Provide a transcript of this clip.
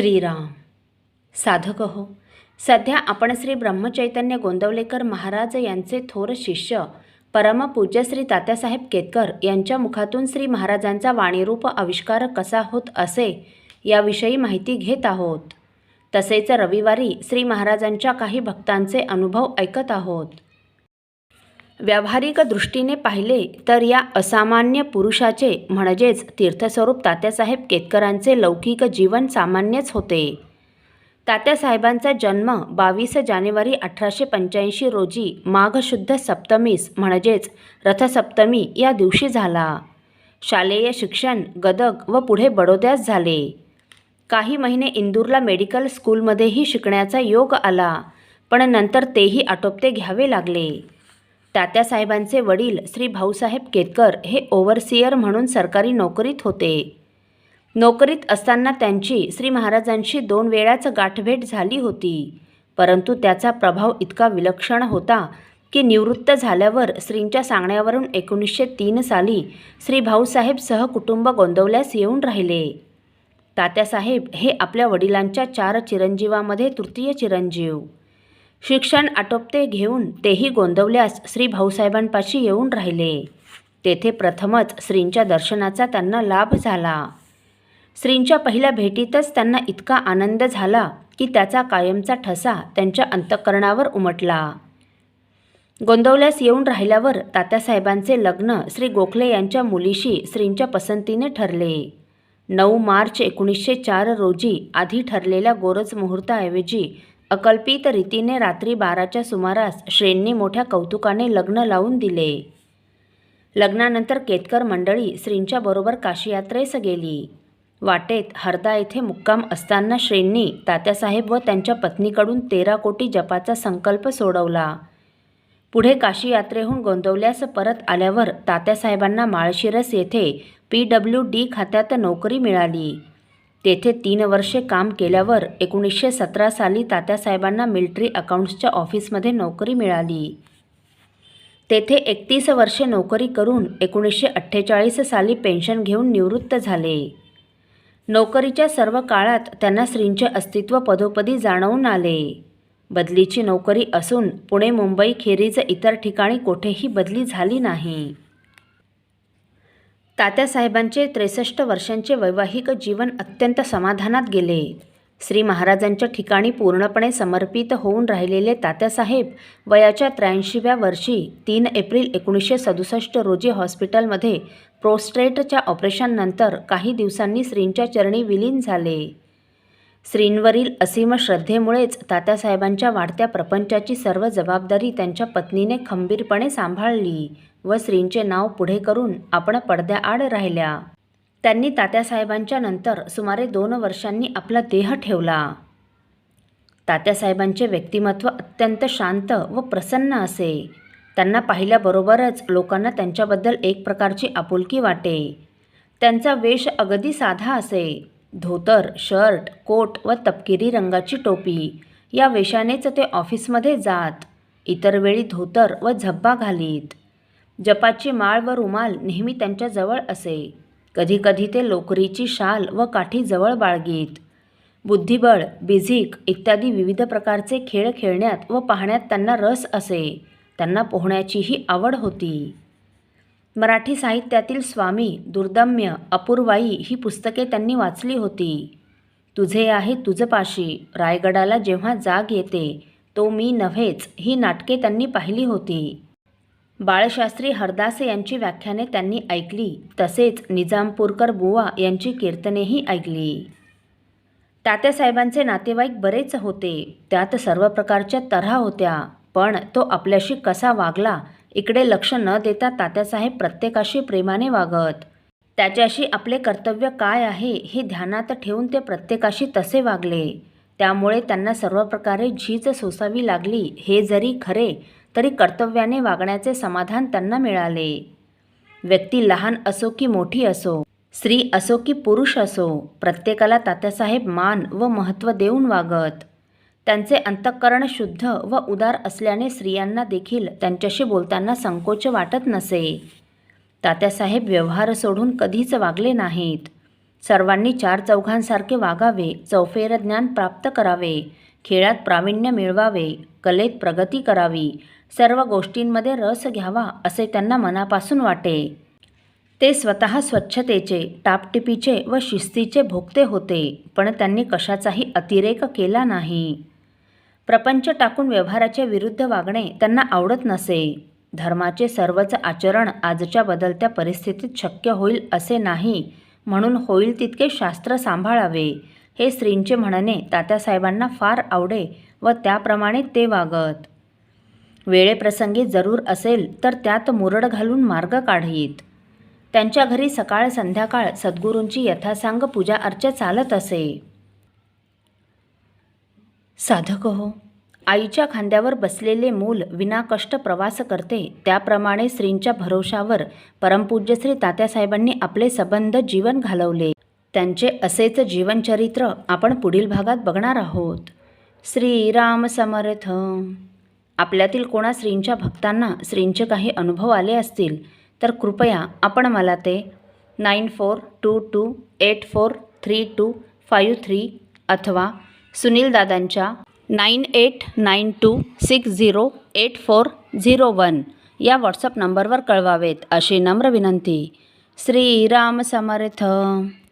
श्रीराम. साधक हो, सध्या आपण श्री ब्रह्मचैतन्य गोंदवलेकर महाराज यांचे थोर शिष्य परमपूज्य श्री तात्यासाहेब केतकर यांच्या मुखातून श्री महाराजांचा वाणीरूप आविष्कार कसा होत असे याविषयी माहिती घेत आहोत. तसेच रविवारी श्री महाराजांच्या काही भक्तांचे अनुभव ऐकत आहोत. व्यावहारिक दृष्टीने पाहिले तर या असामान्य पुरुषाचे म्हणजेच तीर्थस्वरूप तात्यासाहेब केतकरांचे लौकिक जीवन सामान्यच होते. तात्यासाहेबांचा जन्म 22 जानेवारी 1885 रोजी माघ शुद्ध सप्तमीस म्हणजेच रथसप्तमी या दिवशी झाला. शालेय शिक्षण गदग व पुढे बडोद्यास झाले. काही महिने इंदूरला मेडिकल स्कूलमध्येही शिकण्याचा योग आला, पण नंतर तेही आटोपते घ्यावे लागले. तात्यासाहेबांचे वडील श्री भाऊसाहेब केतकर हे ओव्हरसियर म्हणून सरकारी नोकरीत होते. नोकरीत असताना त्यांची श्री महाराजांशी 2 वेळाच गाठभेट झाली होती, परंतु त्याचा प्रभाव इतका विलक्षण होता की निवृत्त झाल्यावर श्रींच्या सांगण्यावरून 1903 साली श्री भाऊसाहेब सहकुटुंब गोंदवल्यास येऊन राहिले. तात्यासाहेब हे आपल्या वडिलांच्या 4 चिरंजीवामध्ये तृतीय चिरंजीव. शिक्षण आटोपते घेऊन तेही गोंदवल्यास श्री भाऊसाहेबांपाशी येऊन राहिले. तेथे प्रथमच श्रींच्या दर्शनाचा त्यांना लाभ झाला. श्रींच्या पहिल्या भेटीतच त्यांना इतका आनंद झाला की त्याचा कायमचा ठसा त्यांच्या अंतःकरणावर उमटला. गोंदवल्यास येऊन राहिल्यावर तात्यासाहेबांचे लग्न श्री गोखले यांच्या मुलीशी श्रींच्या पसंतीने ठरले. 9 मार्च 1904 रोजी आधी ठरलेल्या गोरज मुहूर्ताऐवजी अकल्पित रीतीने रात्री 12च्या सुमारास श्रींनी मोठ्या कौतुकाने लग्न लावून दिले. लग्नानंतर केतकर मंडळी श्रींच्या बरोबर काशीयात्रेस गेली. वाटेत हरदा येथे मुक्काम असताना श्रींनी तात्यासाहेब व त्यांच्या पत्नीकडून 13 कोटी जपाचा संकल्प सोडवला. पुढे काशीयात्रेहून गोंदवल्यास परत आल्यावर तात्यासाहेबांना माळशिरस येथे PWD खात्यात नोकरी मिळाली. तेथे 3 वर्षे काम केल्यावर 1917 साली तात्यासाहेबांना मिलिटरी अकाउंट्सच्या ऑफिसमध्ये नोकरी मिळाली. तेथे 31 वर्षे नोकरी करून 1948 साली पेन्शन घेऊन निवृत्त झाले. नोकरीच्या सर्व काळात त्यांना श्रींचे अस्तित्व पदोपदी जाणवून आले. बदलीची नोकरी असून पुणे मुंबई खेरीज इतर ठिकाणी कोठेही बदली झाली नाही. तात्यासाहेबांचे 63 वर्षांचे वैवाहिक जीवन अत्यंत समाधानात गेले. श्री महाराजांच्या ठिकाणी पूर्णपणे समर्पित होऊन राहिलेले तात्यासाहेब वयाच्या 83व्या वर्षी 3 एप्रिल 1967 रोजी हॉस्पिटलमध्ये प्रोस्टेटच्या ऑपरेशननंतर काही दिवसांनी श्रींच्या चरणी विलीन झाले. श्रींवरील असीम श्रद्धेमुळेच तात्यासाहेबांच्या वाढत्या प्रपंचाची सर्व जबाबदारी त्यांच्या पत्नीने खंबीरपणे सांभाळली व श्रींचे नाव पुढे करून आपण पडद्याआड राहिल्या. त्यांनी तात्यासाहेबांच्या नंतर सुमारे 2 वर्षांनी आपला देह ठेवला. तात्यासाहेबांचे व्यक्तिमत्व अत्यंत शांत व प्रसन्न असे. त्यांना पाहिल्याबरोबरच लोकांना त्यांच्याबद्दल एक प्रकारची आपुलकी वाटे. त्यांचा वेश अगदी साधा असे. धोतर, शर्ट, कोट व तपकिरी रंगाची टोपी या वेशानेच ते ऑफिसमध्ये जात. इतर वेळी धोतर व झब्बा घालीत. जपाची माळ व रुमाल नेहमी त्यांच्याजवळ असे. कधीकधी ते लोकरीची शाल व काठी जवळ बाळगीत. बुद्धिबळ, बिझिक इत्यादी विविध प्रकारचे खेळ खेळण्यात व पाहण्यात त्यांना रस असे. त्यांना पोहण्याचीही आवड होती. मराठी साहित्यातील स्वामी, दुर्दम्य, अपूर्वाई ही पुस्तके त्यांनी वाचली होती. तुझे आहे तुझपाशी, रायगडाला जेव्हा जाग येते, तो मी नव्हेच ही नाटके त्यांनी पाहिली होती. बाळशास्त्री हरदास यांची व्याख्याने त्यांनी ऐकली. तसेच निजामपूरकर बुवा यांची कीर्तनेही ऐकली. तात्यासाहेबांचे नातेवाईक बरेच होते. त्यात सर्व प्रकारच्या तऱ्हा होत्या. पण तो आपल्याशी कसा वागला इकडे लक्ष न देता तात्यासाहेब प्रत्येकाशी प्रेमाने वागत. त्याच्याशी आपले कर्तव्य काय आहे हे ध्यानात ठेवून ते प्रत्येकाशी तसे वागले. त्यामुळे त्यांना सर्व प्रकारे झीज सोसावी लागली हे जरी खरे तरी कर्तव्याने वागण्याचे समाधान त्यांना मिळाले. व्यक्ती लहान असो की मोठी असो, स्त्री असो की पुरुष असो, प्रत्येकाला तात्यासाहेब मान व महत्त्व देऊन वागत. त्यांचे अंतःकरण शुद्ध व उदार असल्याने स्त्रियांना देखील त्यांच्याशी बोलताना संकोच वाटत नसे. तात्यासाहेब व्यवहार सोडून कधीच वागले नाहीत. सर्वांनी चार चौघांसारखे वागावे, चौफेर ज्ञान प्राप्त करावे, खेळात प्रावीण्य मिळवावे, कलेत प्रगती करावी, सर्व गोष्टींमध्ये रस घ्यावा असे त्यांना मनापासून वाटे. ते स्वतः स्वच्छतेचे, टापटिपीचे व शिस्तीचे भोक्ते होते, पण त्यांनी कशाचाही अतिरेक केला नाही. प्रपंच टाकून व्यवहाराच्या विरुद्ध वागणे त्यांना आवडत नसे. धर्माचे सर्वच आचरण आजच्या बदलत्या परिस्थितीत शक्य होईल असे नाही, म्हणून होईल तितके शास्त्र सांभाळावे हे श्रींचे म्हणणे तात्यासाहेबांना फार आवडे व त्याप्रमाणे ते वागत. वेळेप्रसंगी जरूर असेल तर त्यात मुरड घालून मार्ग काढीत. त्यांच्या घरी सकाळ संध्याकाळ सद्गुरूंची यथासांग पूजा अर्चा चालत असे. साधक हो, आईच्या खांद्यावर बसलेले मूल विनाकष्ट प्रवास करते, त्याप्रमाणे श्रींच्या भरोशावर परमपूज्य श्री तात्यासाहेबांनी आपले सबंध जीवन घालवले. त्यांचे असेच जीवनचरित्र आपण पुढील भागात बघणार आहोत. श्रीराम समर्थ. आपल्यातील कोणा श्रींच्या भक्तांना श्रींचे काही अनुभव आले असतील तर कृपया आपण मला ते 9422843253 अथवा सुनील दादांच्या 9892608401 या व्हॉट्सअप नंबरवर कळवावेत अशी नम्र विनंती. श्रीराम समर्थ.